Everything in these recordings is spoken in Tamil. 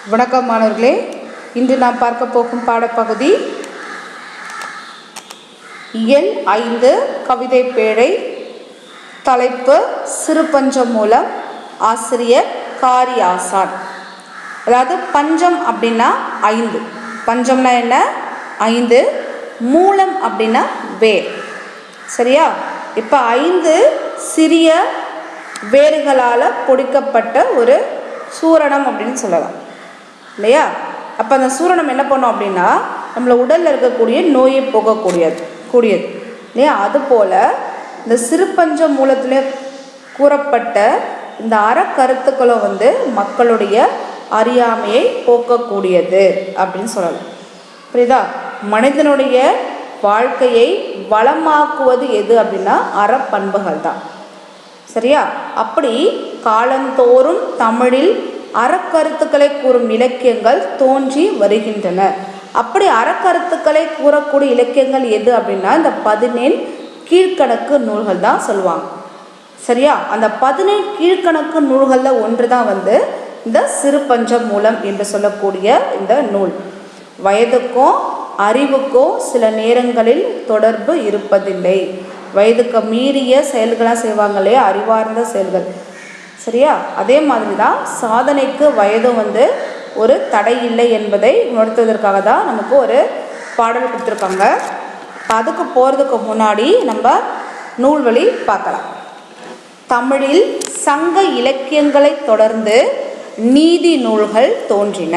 வணக்கம் மாணவர்களே. இன்று நாம் பார்க்க போகும் பாடப்பகுதி இயல் 5 கவிதை பேழை. தலைப்பு சிறு பஞ்சம் மூலம். ஆசிரியர் காரி ஆசான். அதாவது பஞ்சம் அப்படின்னா 5. பஞ்சம்னா என்ன? 5. மூலம் அப்படின்னா வேர். சரியா? இப்போ 5 சிறிய வேர்களால் பொடிக்கப்பட்ட ஒரு சூரணம் அப்படின்னு சொல்லலாம் இல்லையா? அப்போ அந்த சூரணம் என்ன பண்ணோம் அப்படின்னா நம்மளை உடலில் இருக்கக்கூடிய நோயை போகக்கூடியது இல்லையா? அதுபோல் இந்த சிறு பஞ்ச மூலத்தில் கூறப்பட்ட இந்த அறக்கருத்துக்களும் மக்களுடைய அறியாமையை போக்கக்கூடியது அப்படின்னு சொல்லலாம். புரியுதா? மனிதனுடைய வாழ்க்கையை வளமாக்குவது எது அப்படின்னா அறப்பண்புகள் தான். சரியா? அப்படி காலந்தோறும் தமிழில் அறக்கருத்துக்களை கூறும் இலக்கியங்கள் தோன்றி வருகின்றன. அப்படி அறக்கருத்துக்களை கூறக்கூடிய இலக்கியங்கள் எது அப்படின்னா இந்த 14 கீழ்கணக்கு நூல்கள் தான் சொல்லுவாங்க. சரியா? அந்த 14 கீழ்கணக்கு நூல்களில் ஒன்று தான் இந்த சிறு பஞ்சம் மூலம் என்று சொல்லக்கூடிய இந்த நூல். வயதுக்கும் அறிவுக்கும் சில நேரங்களில் தொடர்பு இருப்பதில்லை. வயதுக்கு மீறிய செயல்களாக செய்வாங்களே அறிவார்ந்த செயல்கள். சரியா? அதே மாதிரி தான் சாதனைக்கு வயதும் ஒரு தடை இல்லை என்பதை உணர்த்துவதற்காக தான் நமக்கு ஒரு பாடல் கொடுத்துருக்காங்க. அதுக்கு போகிறதுக்கு முன்னாடி நம்ம நூல்வழி பார்க்கலாம். தமிழில் சங்க இலக்கியங்களை தொடர்ந்து நீதி நூல்கள் தோன்றின.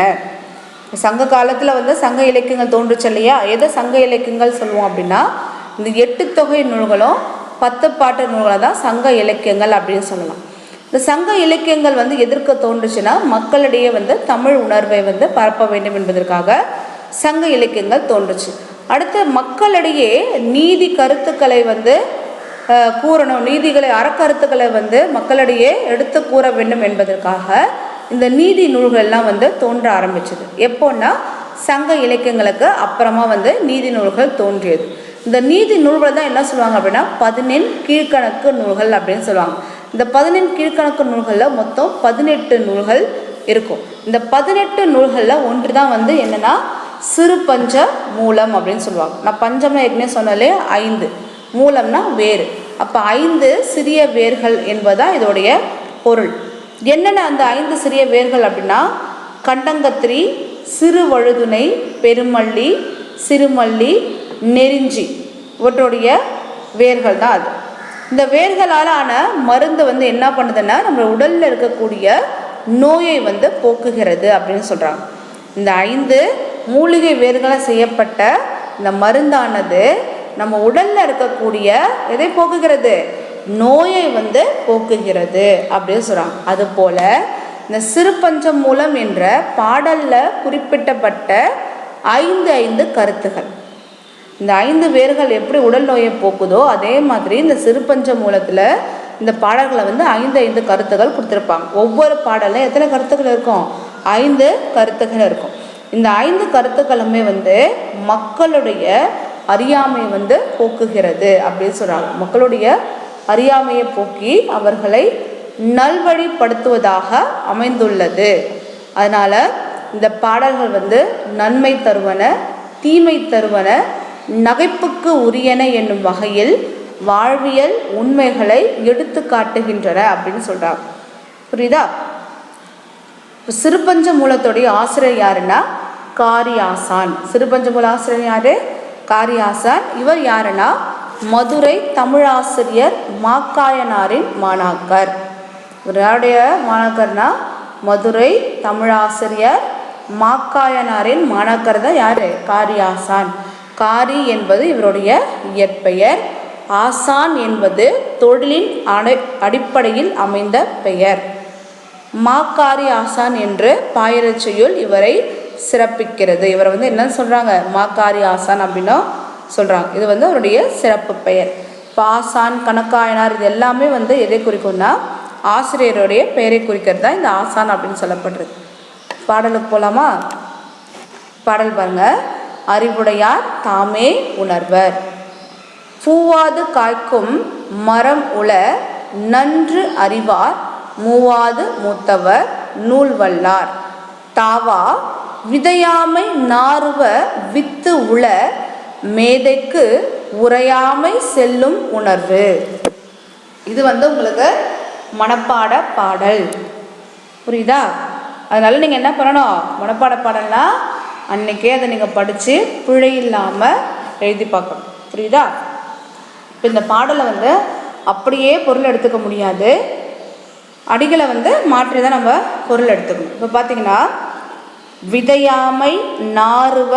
சங்க காலத்தில் சங்க இலக்கியங்கள் தோன்றுச்சு இல்லையா? எதை சங்க இலக்கியங்கள் சொல்லுவோம் அப்படின்னா இந்த 8 தொகை நூல்களும் 10 பாட்டு நூல்களை தான் சங்க இலக்கியங்கள் அப்படின்னு சொல்லலாம். இந்த சங்க இலக்கியங்கள் எதற்கு தோன்றுச்சுன்னா மக்களிடையே தமிழ் உணர்வை பரப்ப வேண்டும் என்பதற்காக சங்க இலக்கியங்கள் தோன்றுச்சு. அடுத்து மக்களிடையே நீதி கருத்துக்களை கூறணும், நீதிகளை அறக்கருத்துக்களை மக்களிடையே எடுத்து கூற வேண்டும் என்பதற்காக இந்த நீதி நூல்கள்லாம் தோன்ற ஆரம்பிச்சது. எப்போன்னா சங்க இலக்கியங்களுக்கு அப்புறமா நீதி நூல்கள் தோன்றியது. இந்த நீதி நூல்கள் தான் என்ன சொல்லுவாங்க அப்படின்னா 14 கீழ்கணக்கு நூல்கள் அப்படின்னு சொல்லுவாங்க. இந்த 14 கீழ்கணக்கு நூல்களில் மொத்தம் 18 நூல்கள் இருக்கும். இந்த 18 நூல்களில் ஒன்று தான் என்னென்னா சிறு பஞ்ச மூலம் அப்படின்னு சொல்லுவாங்க. நான் பஞ்சம்னா ஏற்கனவே சொன்னாலே 5, மூலம்னா வேறு. அப்போ 5 சிறிய வேர்கள் என்பதுதான் இதோடைய பொருள். என்னென்ன அந்த 5 சிறிய வேர்கள் அப்படின்னா கண்டங்கத்திரி, சிறு வழுதுணை, பெருமல்லி, சிறுமல்லி, நெருஞ்சி இவற்றுடைய வேர்கள் தான் அது. இந்த வேர்களால் ஆன மருந்து என்ன பண்ணுதுன்னா நம்ம உடலில் இருக்கக்கூடிய நோயை போக்குகிறது அப்படின்னு சொல்கிறாங்க. இந்த 5 மூலிகை வேர்களை செய்யப்பட்ட இந்த மருந்தானது நம்ம உடலில் இருக்கக்கூடிய எதை போக்குகிறது? நோயை போக்குகிறது அப்படின்னு சொல்கிறாங்க. அதுபோல் இந்த சிறு பஞ்சம் மூலம் என்ற பாடலில் குறிப்பிட்டப்பட்ட 5 கருத்துகள், இந்த 5 வேர்கள் எப்படி உடல் நோயை போக்குதோ அதே மாதிரி இந்த சிறு பஞ்ச மூலத்தில் இந்த பாடல்களை 5 கருத்துகள் கொடுத்துருப்பாங்க. ஒவ்வொரு பாடலில் எத்தனை கருத்துக்கள் இருக்கும்? 5 கருத்துக்கள் இருக்கும். இந்த 5 கருத்துக்களுமே மக்களுடைய அறியாமையை போக்குகிறது அப்படின்னு சொல்கிறாங்க. மக்களுடைய அறியாமையை போக்கி அவர்களை நல்வழிப்படுத்துவதாக அமைந்துள்ளது. அதனால் இந்த பாடல்கள் நன்மை தருவன, தீமை தருவன, நகைப்புக்கு உரியன என்னும் வகையில் வாழ்வியல் உண்மைகளை எடுத்து காட்டுகின்றன அப்படின்னு சொல்கிறாங்க. புரியுதா? சிறுபஞ்ச மூலத்துடைய ஆசிரியர் யாருன்னா காரி ஆசான். சிறுபஞ்ச மூல ஆசிரியர் யாரு? காரி ஆசான். இவர் யாருன்னா மதுரை தமிழாசிரியர் மாக்காயனாரின் மாணாக்கர். இவருடைய மாணாக்கர்னா மதுரை தமிழாசிரியர் மாக்காயனாரின் மாணாக்கர் தான் யாரு? காரி ஆசான். காரி என்பது இவருடைய இயற்பெயர். ஆசான் என்பது தொழிலின் அடிப்படையில் அமைந்த பெயர். மாக்காரி ஆசான் என்று பாயிரச்செய்யுள் இவரை சிறப்பிக்கிறது. இவரை என்ன சொல்கிறாங்க? மாக்காரி ஆசான் அப்படின்னு சொல்கிறாங்க. இது அவருடைய சிறப்பு பெயர். ஆசான், கணக்காயனார் இது எல்லாமே எதை குறிக்கும்னா ஆசிரியருடைய பெயரை குறிக்கிறது தான் இந்த ஆசான் அப்படின்னு சொல்லப்படுறது. பாடலுக்கு போகலாமா? பாடல் பாருங்க. அறிவுடையார் தாமே உணர்வர். பூவாது காய்க்கும் மரம் உள நன்று அறிவார் மூவாது மூத்தவர் நூல் வல்லார். தாவா விதையாமை நாறுவ வித்து உள மேதைக்கு உரையாமை செல்லும் உணர்வு. இது உங்களுக்கு மனப்பாட பாடல். புரியுதா? அதனால நீங்கள் என்ன பண்ணணும், மனப்பாட பாடல்னா அன்னைக்கே அதை நீங்கள் படித்து பிழை இல்லாமல் எழுதி பார்க்கணும். புரியுதா? இப்போ இந்த பாடலை அப்படியே பொருள் எடுத்துக்க முடியாது, அடிகளை மாற்றி தான் நம்ம பொருள் எடுத்துக்கணும். இப்போ பார்த்தீங்கன்னா விதையாமை நாறுவ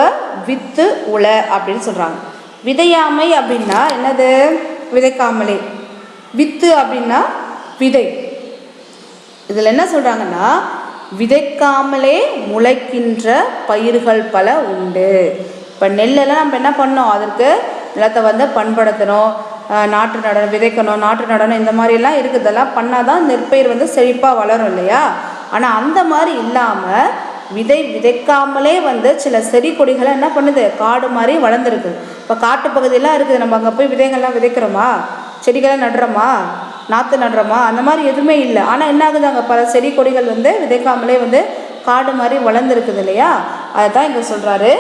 வித்து உள அப்படின்னு சொல்கிறாங்க. விதையாமை அப்படின்னா என்னது? விதைக்காமலே. வித்து அப்படின்னா விதை. இதில் என்ன சொல்கிறாங்கன்னா விதைக்காமலே முளைக்கின்ற பயிர்கள் பல உண்டு. இப்போ நெல்லெல்லாம் நம்ம என்ன பண்ணோம், அதற்கு நிலத்தை பண்படுத்தணும், நாற்று நடணும், விதைக்கணும், நாற்று நடணும், இந்த மாதிரிலாம் இருக்குது. இதெல்லாம் பண்ணால் தான் நெற்பயிர் செழிப்பாக வளரும் இல்லையா? ஆனால் அந்த மாதிரி இல்லாமல் விதைக்காமலே சில செடி கொடிகளை என்ன பண்ணுது, காடு மாதிரி வளர்ந்துருக்குது. இப்போ காட்டு பகுதியெல்லாம் இருக்குது, நம்ம அங்கே போய் விதைகள்லாம் விதைக்கிறோமா, செடிகளை நடுறோமா, நாற்று நடுறோமா? அந்த மாதிரி எதுவுமே இல்லை. ஆனால் என்ன ஆகுது, அங்கே பல செடி கொடிகள் விதைக்காமலே காடு மாதிரி வளர்ந்துருக்குது இல்லையா? அதை தான் இங்கே சொல்கிறாரு,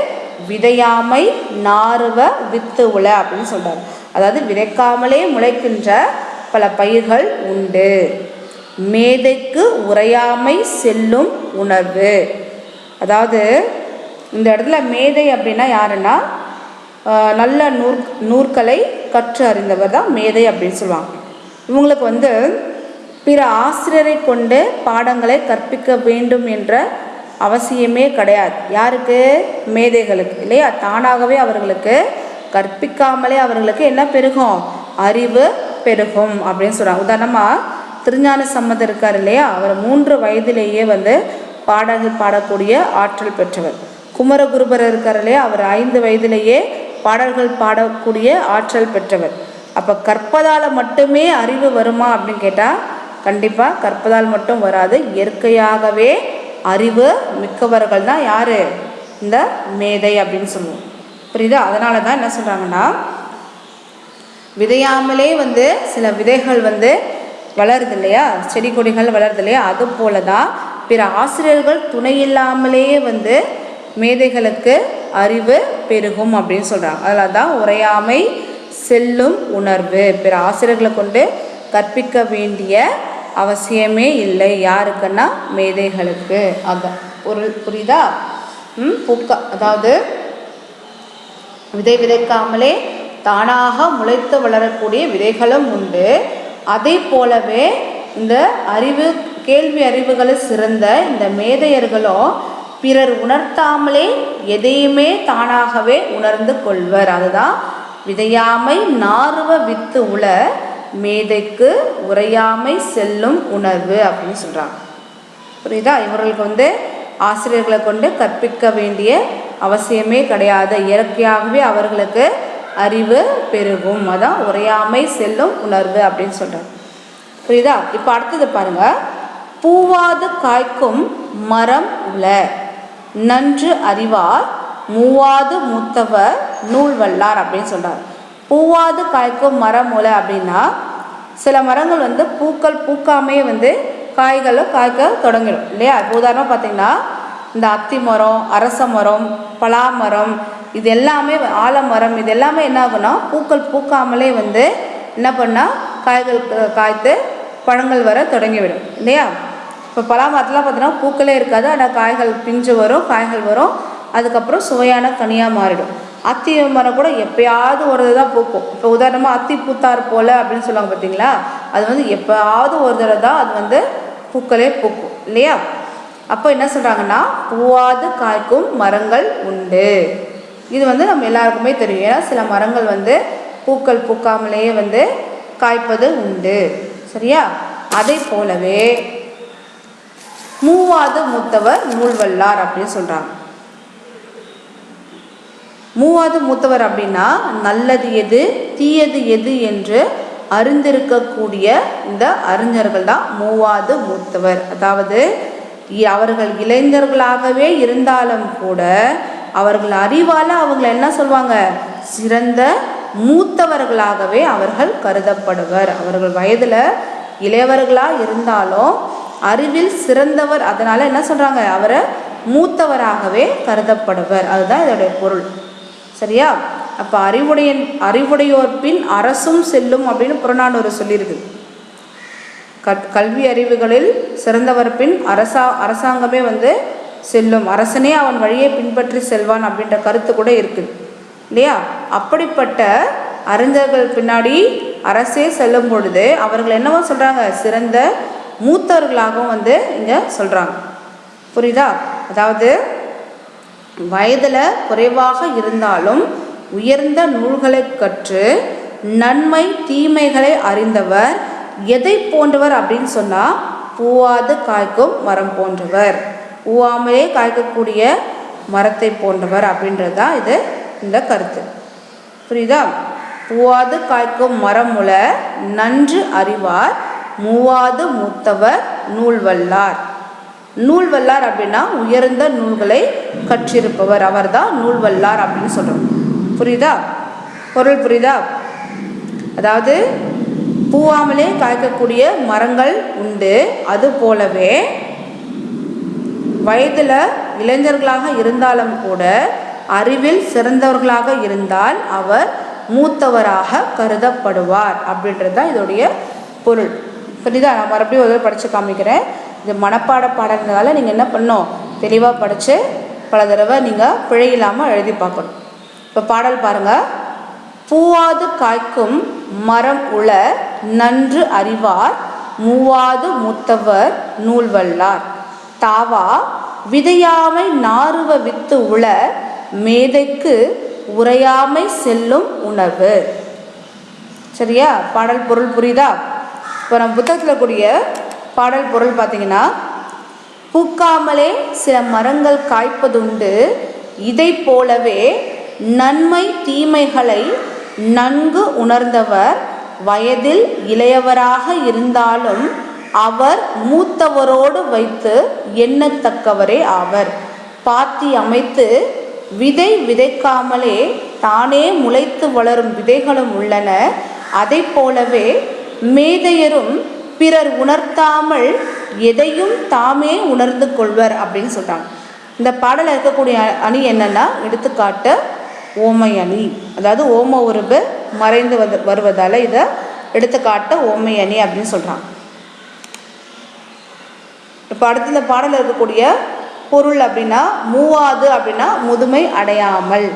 விதையாமை நாறுவ வித்து உள அப்படின்னு சொல்கிறாரு. அதாவது விதைக்காமலே முளைக்கின்ற பல பயிர்கள் உண்டு, மேதைக்கு உரையாமை செல்லும் உணர்வு. அதாவது இந்த இடத்துல மேதை அப்படின்னா யாருன்னா நல்ல நூற்களை கற்று அறிந்தவர் தான் மேதை அப்படின்னு சொல்லுவாங்க. இவங்களுக்கு பிற ஆசிரியரை கொண்டு பாடங்களை கற்பிக்க வேண்டும் என்ற அவசியமே கிடையாது. யாருக்கு? மேதைகளுக்கு இல்லையா? தானாகவே அவர்களுக்கு கற்பிக்காமலே அவர்களுக்கு என்ன பெருகும், அறிவு பெருகும் அப்படின்னு சொல்கிறாங்க. உதாரணமாக திருஞான சம்பந்தர் இருக்கார் இல்லையா, அவர் 3 வயதிலேயே பாடல்கள் பாடக்கூடிய ஆற்றல் பெற்றவர். குமரகுருபர் இருக்கார் இல்லையா, அவர் 5 வயதிலேயே பாடல்கள் பாடக்கூடிய ஆற்றல் பெற்றவர். அப்போ கற்பதால் மட்டுமே அறிவு வருமா அப்படின்னு கேட்டால் கண்டிப்பாக கற்பதால் மட்டும் வராது. இயற்கையாகவே அறிவு மிக்கவர்கள் தான் யார்? இந்த மேதை அப்படின்னு சொல்லுவோம். புரியுதா? அதனால தான் என்ன சொல்கிறாங்கன்னா விதையாமலே சில விதைகள் வளருது இல்லையா, செடி கொடிகள் வளருது இல்லையா, அது போல தான் பிற ஆசிரியர்கள் துணை இல்லாமலே மேதைகளுக்கு அறிவு பெருகும் அப்படின்னு சொல்கிறாங்க. அதில் தான் உரையாமை செல்லும் உணர்வு. பிற ஆசிரியர்களை கொண்டு கற்பிக்க வேண்டிய அவசியமே இல்லை. யாருக்குன்னா மேதைகளுக்கு. அதான் பொருள். புரியுதா? அதாவது விதைக்காமலே தானாக முளைத்து வளரக்கூடிய விதைகளும் உண்டு. அதே போலவே இந்த கேள்வி அறிவுகளை சிறந்த இந்த மேதையர்களும் பிறர் உணர்த்தாமலே எதையுமே தானாகவே உணர்ந்து கொள்வர். அதுதான் விதையாமை நாறுவ வித்து உள மேதைக்கு உரையாமை செல்லும் உணர்வு அப்படின்னு சொல்கிறாங்க. புரியுதா? இவர்களுக்கு ஆசிரியர்களை கொண்டு கற்பிக்க வேண்டிய அவசியமே கிடையாது, இயற்கையாகவே அவர்களுக்கு அறிவு பெருகும். அதான் உரையாமை செல்லும் உணர்வு அப்படின்னு சொல்கிறாங்க. புரியுதா? இப்போ அடுத்தது பாருங்க, பூவாது காய்க்கும் மரம் உள நன்று அறிவார் மூவாது மூத்தவர் நூல் வல்லார் அப்படின்னு சொல்கிறார். பூவாது காய்க்கும் மரம் உள அப்படின்னா சில மரங்கள் பூக்கள் பூக்காமே காய்களும் காய்க்க தொடங்கிடும் இல்லையா? இப்போ உதாரணமாக பார்த்தீங்கன்னா இந்த அத்தி மரம், அரச மரம், பலாமரம், இது எல்லாமே ஆலமரம், இது எல்லாமே என்ன ஆகுனா பூக்கள் பூக்காமலே என்ன பண்ணால் காய்கள் காய்த்து பழங்கள் வர தொடங்கிவிடும் இல்லையா? இப்போ பலாமரத்துலாம் பார்த்தீங்கன்னா பூக்களே இருக்காது, ஆனால் காய்கள் பிஞ்சு வரும், காய்கள் வரும், அதுக்கப்புறம் சுவையான கனியாக மாறிடும். அத்தி மரம் கூட எப்பயாவது ஒரு தான் பூக்கும். இப்போ உதாரணமாக அத்தி பூத்தார் போல் அப்படின்னு சொல்லுவாங்க பார்த்தீங்களா, அது எப்பயாவது ஒரு தடவை தான் அது பூக்களே பூக்கும் இல்லையா? அப்போ என்ன சொல்கிறாங்கன்னா பூவாது காய்க்கும் மரங்கள் உண்டு. இது நம்ம எல்லாருக்குமே தெரியும். ஏன்னா சில மரங்கள் பூக்கள் பூக்காமலேயே காய்ப்பது உண்டு. சரியா? அதே போலவே மூவாது மூத்தவர் நூல் வல்லார் அப்படின்னு சொல்கிறாங்க. மூவாது மூத்தவர் அப்படின்னா நல்லது எது தீயது எது என்று அறிந்திருக்கக்கூடிய இந்த அறிஞர்கள் தான் மூவாது மூத்தவர். அதாவது அவர்கள் இளைஞர்களாகவே இருந்தாலும் கூட அவர்கள் அறிவால் அவங்களை என்ன சொல்வாங்க, சிறந்த மூத்தவர்களாகவே அவர்கள் கருதப்படுவர். அவர்கள் வயதில் இளையவர்களாக இருந்தாலும் அறிவில் சிறந்தவர். அதனால் என்ன சொல்கிறாங்க, அவரை மூத்தவராகவே கருதப்படுவர். அதுதான் இதோடைய பொருள். சரியா? அப்போ அறிவுடையோர் பின் அரசும் செல்லும் அப்படின்னு புறநானூறு சொல்லியிருக்கு. கல்வி அறிவுகளில் சிறந்தவர் பின் அரசாங்கமே செல்லும், அரசனே அவன் வழியை பின்பற்றி செல்வான் அப்படின்ற கருத்து கூட இருக்குது இல்லையா? அப்படிப்பட்ட அறிஞர்கள் பின்னாடி அரசே செல்லும் பொழுது அவர்கள் என்னவோ சொல்கிறாங்க, சிறந்த மூத்தவர்களாகவும் இங்கே சொல்கிறாங்க. புரியுதா? அதாவது வயதில் குறைவாக இருந்தாலும் உயர்ந்த நூல்களை கற்று நன்மை தீமைகளை அறிந்தவர் எதை போன்றவர் அப்படின்னு சொன்னால் பூவாது காய்க்கும் மரம் போன்றவர், பூவாமலே காய்க்கக்கூடிய மரத்தை போன்றவர் அப்படின்றது தான் இது இந்த கருத்து. புரியுதா? பூவாது காய்க்கும் மரம் உள நன்று அறிவார் மூவாது மூத்தவர் நூல்வல்லார். நூல்வல்லார் அப்படின்னா உயர்ந்த நூல்களை கற்றிருப்பவர், அவர் தான் நூல்வல்லார் அப்படின்னு சொல்கிறோம். புரியுதா? பொருள் புரியுதா? அதாவது பூவாமலே காய்க்கக்கூடிய மரங்கள் உண்டு, அது போலவே வயதில் இளைஞர்களாக இருந்தாலும் கூட அறிவில் சிறந்தவர்களாக இருந்தால் அவர் மூத்தவராக கருதப்படுவார் அப்படின்றது தான் இதோடைய பொருள். புரியுதா? நான் மறுபடியும் ஒரு படித்து காமிக்கிறேன். இது மனப்பாட பாடல்னால நீங்கள் என்ன பண்ணணும், தெளிவாக படித்து பல தடவை நீங்கள் பிழை இல்லாமல் எழுதி பார்க்கணும். இப்போ பாடல் பாருங்கள். பூவாது காய்க்கும் மரம் உள நன்று அறிவார் மூவாது மூத்தவர் நூல்வல்லார். தாவா விதையாமை நாறுவ வித்து உள மேதைக்கு உரையாமை செல்லும் உணர்வு. சரியா? பாடல் பொருள் புரியுதா? இப்போ நம்ம புத்தகத்தில் கூடிய பாடல் பொருள் பார்த்தீங்கன்னா, பூக்காமலே சில மரங்கள் காய்ப்பதுண்டு, இதை போலவே நன்மை தீமைகளை நன்கு உணர்ந்தவர் வயதில் இளையவராக இருந்தாலும் அவர் மூத்தவரோடு வைத்து எண்ணத்தக்கவரே ஆவர். பாத்தி அமைத்து விதை விதைக்காமலே தானே முளைத்து வளரும் விதைகளும் உள்ளன, அதை போலவே மேதையரும் பிறர் உணர்த்தாமல் எதையும் தாமே உணர்ந்து கொள்வர் அப்படின்னு சொல்கிறாங்க. இந்த பாடலில் இருக்கக்கூடிய அணி என்னன்னா, எடுத்துக்காட்டு ஓமை அணி. அதாவது ஓம உருபு மறைந்து வருவதால் இதை எடுத்துக்காட்டு ஓமை அணி அப்படின்னு சொல்கிறாங்க. இப்போ அடுத்து இந்த பாடலில் இருக்கக்கூடிய பொருள் அப்படின்னா, மூவாது அப்படின்னா முதுமை அடையாமல்.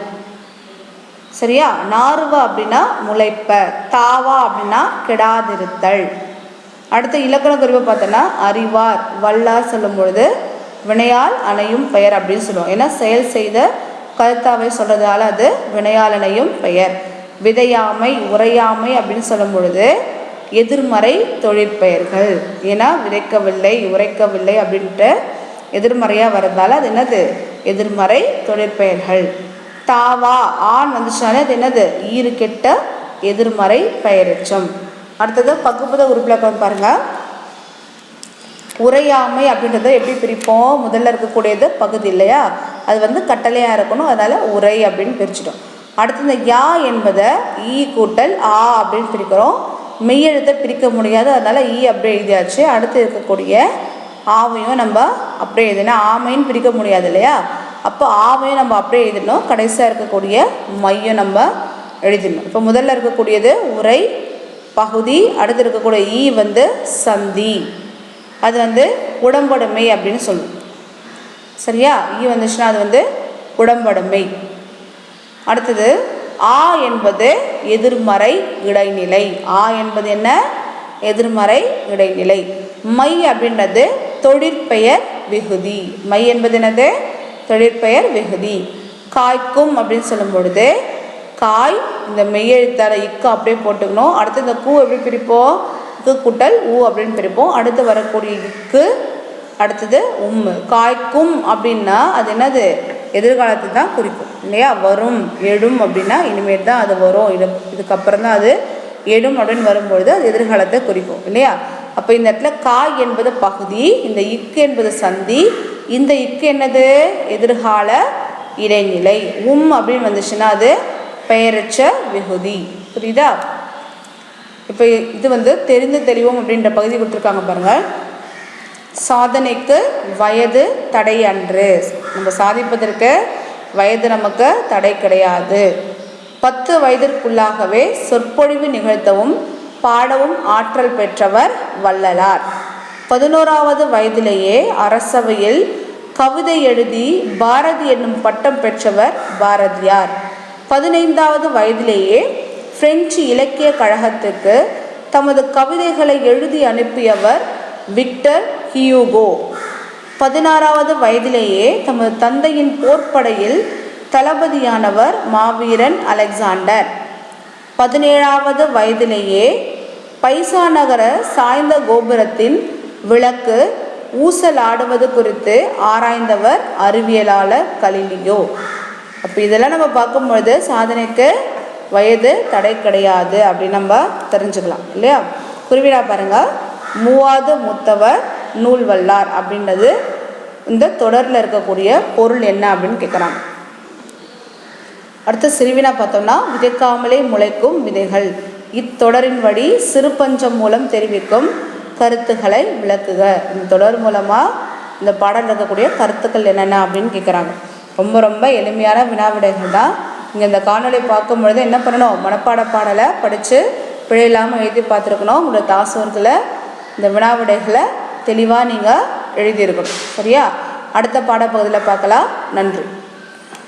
சரியா? நார்வ அப்படின்னா முளைப்ப, தாவா அப்படின்னா கெடாதிருத்தல். அடுத்து இலக்கண குறிப்பை பார்த்தோன்னா, அறிவார் வல்லார் சொல்லும் பொழுது வினையால் அணையும் பெயர் அப்படின்னு சொல்லுவோம். ஏன்னா செயல் செய்த கருத்தாவை சொல்கிறதால அது வினையால் அணையும் பெயர். விதையாமை உரையாமை அப்படின்னு சொல்லும் பொழுது எதிர்மறை தொழிற்பெயர்கள். ஏன்னா விதைக்கவில்லை உரைக்கவில்லை அப்படின்ட்டு எதிர்மறையாக வர்றதால அது என்னது, எதிர்மறை தொழிற்பெயர்கள். தாவா ஆண் வந்துச்சுனாலே அது என்னது, ஈறு கெட்ட எதிர்மறை பெயரெச்சம். அடுத்தது பகுபத உறுப்பில் பாருங்கள். உரையாமை அப்படின்றத எப்படி பிரிப்போம்? முதல்ல இருக்கக்கூடியது பகுதி இல்லையா, அது கட்டளையாக இருக்கணும், அதனால் உரை அப்படின்னு பிரிச்சிட்டோம். அடுத்து இந்த யா என்பதை ஈ கூட்டல் ஆ அப்படின்னு பிரிக்கிறோம். மெய்யெழுத்தை பிரிக்க முடியாது, அதனால் ஈ அப்படியே எழுதியாச்சு. அடுத்து இருக்கக்கூடிய ஆவையும் நம்ம அப்படியே எழுதினா, ஆமைன்னு பிரிக்க முடியாது இல்லையா, அப்போ ஆவையும் நம்ம அப்படியே எழுதிடணும். கடைசியாக இருக்கக்கூடிய மையம் நம்ம எழுதிடணும். இப்போ முதல்ல இருக்கக்கூடியது உரை பகுதி, அடுத்து இருக்கக்கூடிய ஈ சந்தி, அது உடம்படுமை அப்படின்னு சொல்லுவோம். சரியா? ஈ வந்துச்சுன்னா அது உடம்படுமை. அடுத்தது ஆ என்பது எதிர்மறை இடைநிலை. ஆ என்பது என்ன? எதிர்மறை இடைநிலை. மை அப்படின்றது தொழிற்பெயர் விகுதி. மை என்பது என்னது? தொழிற்பெயர் விகுதி. காய்க்கும் அப்படின்னு சொல்லும் பொழுது காய் இந்த மெய்யெழுத்தார இக்கு அப்படியே போட்டுக்கணும். அடுத்து இந்த கூ எப்படி பிரிப்போம்? இக்கு கூட்டல் ஊ அப்படின்னு பிரிப்போம். அடுத்து வரக்கூடிய இக்கு, அடுத்தது உம்மு. காய்க்கும் அப்படின்னா அது என்னது? எதிர்காலத்தை தான் குறிக்கும் இல்லையா? வரும் எடும் அப்படின்னா இனிமேல் தான் அது வரும், இதுக்கப்புறம் தான் அது எடும் அப்படின்னு வரும்பொழுது அது எதிர்காலத்தை குறிக்கும் இல்லையா? அப்போ இந்த இடத்துல காய் என்பது பகுதி, இந்த இக்கு என்பது சந்தி, இந்த இக்கு என்னது? எதிர்கால இடைநிலை. அப்படின்னு வந்துச்சுன்னா அது பெயரற்ற விகுதி. புரியுதா? இப்போ இது தெரிந்து தெளிவோம் அப்படின்ற பகுதி கொடுத்துருக்காங்க பாருங்கள். சாதனைக்கு வயது தடை அன்று. நம்ம சாதிப்பதற்கு வயது நமக்கு தடை கிடையாது. 10 வயதிற்குள்ளாகவே சொற்பொழிவு நிகழ்த்தவும் பாடவும் ஆற்றல் பெற்றவர் வள்ளலார். 11வது வயதிலேயே அரசவையில் கவிதை எழுதி பாரதி என்னும் பட்டம் பெற்றவர் பாரதியார். 15வது வயதிலேயே பிரெஞ்சு இலக்கிய கழகத்துக்கு தமது கவிதைகளை எழுதி அனுப்பியவர் விக்டர் ஹியூகோ. 16வது வயதிலேயே தமது தந்தையின் போர்ப்படையில் தளபதியானவர் மாவீரன் அலெக்சாண்டர். 17வது வயதிலேயே பைசா நகர சாய்ந்த கோபுரத்தின் விளக்கு ஊசலாடுவது குறித்து ஆராய்ந்தவர் அறிவியலாளர் கலிலியோ. அப்போ இதெல்லாம் நம்ம பார்க்கும்பொழுது சாதனைக்கு வயது தடை கிடையாது அப்படின்னு நம்ம தெரிஞ்சுக்கலாம் இல்லையா. குறிவிடா பாருங்கள், மூவாது மூத்தவர் நூல் வல்லார் அப்படின்றது இந்த தொடரில் இருக்கக்கூடிய பொருள் என்ன அப்படின்னு கேட்குறாங்க. அடுத்த சிறுவினா பார்த்தோம்னா விதைக்காமலே முளைக்கும் விதைகள். இத்தொடரின் வழி சிறுபஞ்சம் மூலம் தெரிவிக்கும் கருத்துக்களை விளக்குக. இந்த தொடர் மூலமாக இந்த பாடல் இருக்கக்கூடிய கருத்துக்கள் என்னென்ன அப்படின்னு கேட்குறாங்க. ரொம்ப ரொம்ப எளிமையான வினாவிடைகள் தான். நீங்கள் இந்த காணொலி பார்க்கும் பொழுது என்ன பண்ணணும், மனப்பாட பாடலை படித்து பிழை இல்லாமல் எழுதி பார்த்துருக்கணும். உங்களோட தாசோர்களை இந்த வினாவிடைகளை தெளிவாக நீங்கள் எழுதியிருக்கணும். சரியா? அடுத்த பாடப்பகுதியில் பார்க்கலாம். நன்றி.